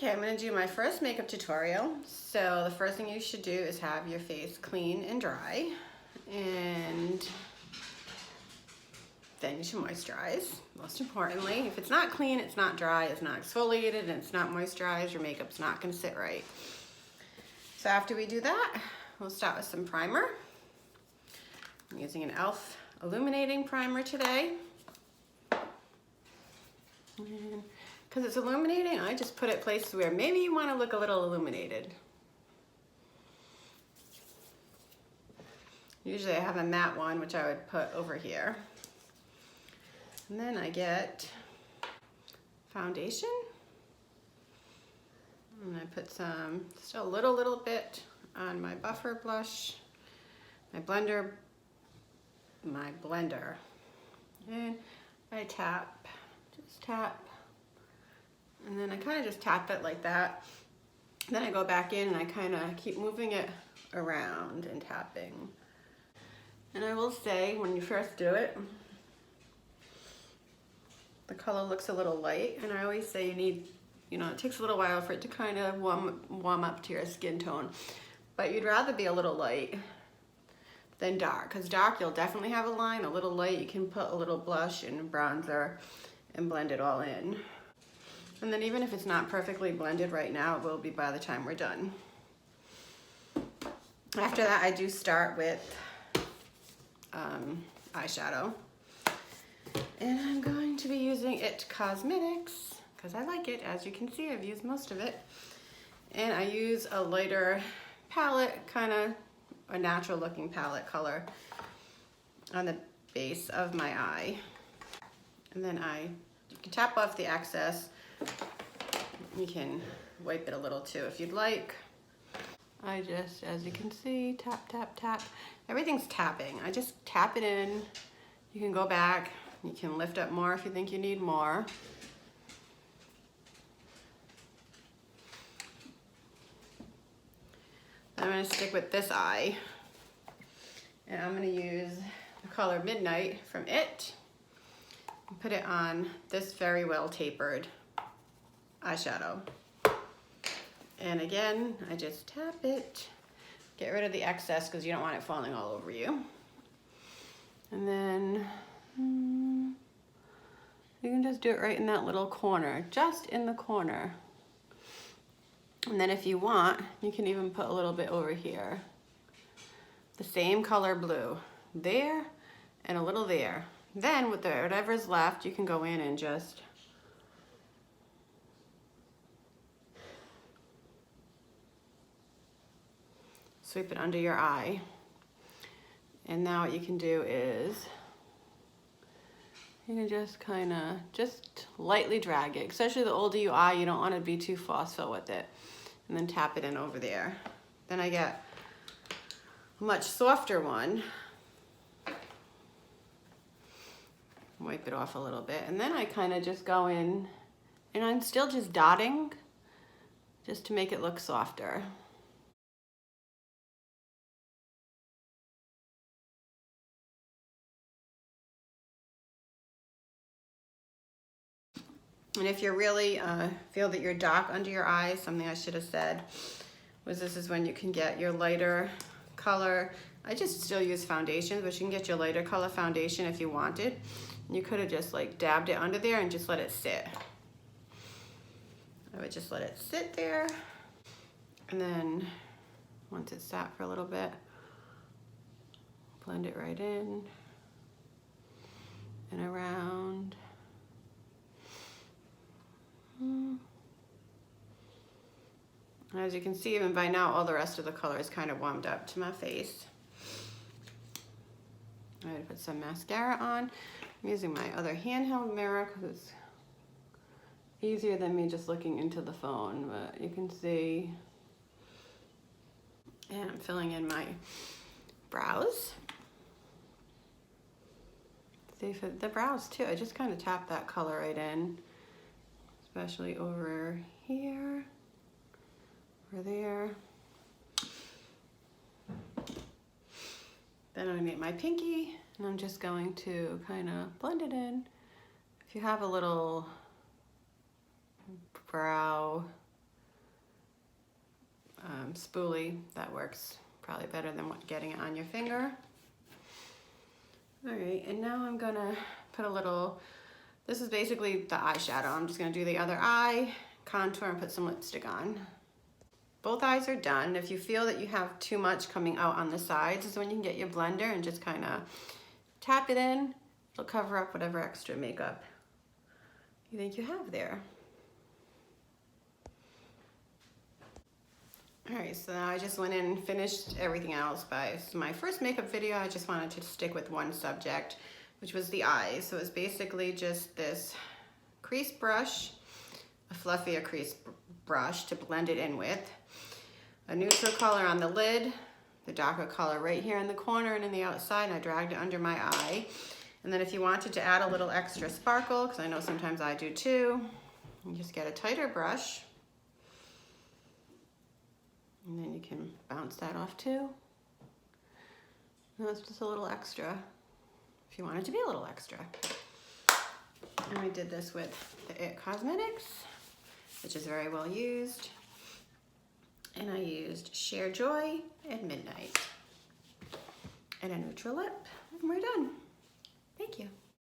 Okay, I'm gonna do my first makeup tutorial. So the first thing you should do is have your face clean and dry. And then you should moisturize. Most importantly, if it's not clean, it's not dry, it's not exfoliated, and it's not moisturized, your makeup's not gonna sit right. So after we do that, we'll start with some primer. I'm using an e.l.f. illuminating primer today. Because it's illuminating, I just put it places where maybe you want to look a little illuminated. Usually I have a matte one, which I would put over here. And then I get foundation. And I put some, just a little bit on my buffer blush, my blender. And I tap, just tap. And then I kind of just tap it like that. Then I go back in and I kind of keep moving it around and tapping. And I will say, when you first do it, the color looks a little light. And I always say you need, it takes a little while for it to kind of warm up to your skin tone. But you'd rather be a little light than dark. Because dark, you'll definitely have a line. A little light, you can put a little blush and bronzer and blend it all in. And then even if it's not perfectly blended right now, it will be by the time we're done. After that, I do start with eyeshadow. And I'm going to be using It Cosmetics, because I like it. As you can see, I've used most of it. And I use a lighter palette, kind of a natural looking palette color on the base of my eye. And then you can tap off the excess. You can wipe it a little too if you'd like. I just, as you can see, tap, tap, tap. Everything's tapping. I just tap it in. You can go back. You can lift up more if you think you need more. I'm gonna stick with this eye. And I'm gonna use the color Midnight from It. And put it on this very well tapered eyeshadow. And again, I just tap it. Get rid of the excess because you don't want it falling all over you. And then you can just do it right in that little corner, just in the corner. And then if you want, you can even put a little bit over here. The same color blue, there and a little there. Then with whatever's left, you can go in and just sweep it under your eye. And now what you can do is you can just kind of just lightly drag it. Especially the older you are, you don't want to be too forceful with it. And then tap it in over there. Then I get a much softer one. Wipe it off a little bit. And then I kind of just go in and I'm still just dotting just to make it look softer. And if you really feel that you're dark under your eyes, something I should have said was this is when you can get your lighter color. I just still use foundation, but you can get your lighter color foundation if you wanted. You could have just like dabbed it under there and just let it sit. I would just let it sit there. And then once it's sat for a little bit, blend it right in and around. As you can see, even by now, all the rest of the color is kind of warmed up to my face. I'm going to put some mascara on. I'm using my other handheld mirror because it's easier than me just looking into the phone, but you can see. And I'm filling in my brows. See, for the brows too, I just kind of tap that color right in, especially over here. Over there. Then I'm gonna get my pinky and I'm just going to kind of blend it in. If you have a little brow spoolie. That works probably better than getting it on your finger. All right, and now I'm gonna put a little, this is basically the eyeshadow. I'm just gonna do the other eye, contour, and put some lipstick on. Both eyes are done. If you feel that you have too much coming out on the sides, is when you can get your blender and just kind of tap it in. It'll cover up whatever extra makeup you think you have there. All right, so now I just went in and finished everything else so my first makeup video, I just wanted to stick with one subject, which was the eyes. So it's basically just this crease brush, a fluffier crease brush to blend it in with, a neutral color on the lid, the darker color right here in the corner and in the outside, and I dragged it under my eye. And then if you wanted to add a little extra sparkle, because I know sometimes I do too, you just get a tighter brush. And then you can bounce that off too. And that's just a little extra, if you want it to be a little extra. And I did this with the It Cosmetics, which is very well used. And I used Share Joy at Midnight. And a neutral lip, and we're done. Thank you.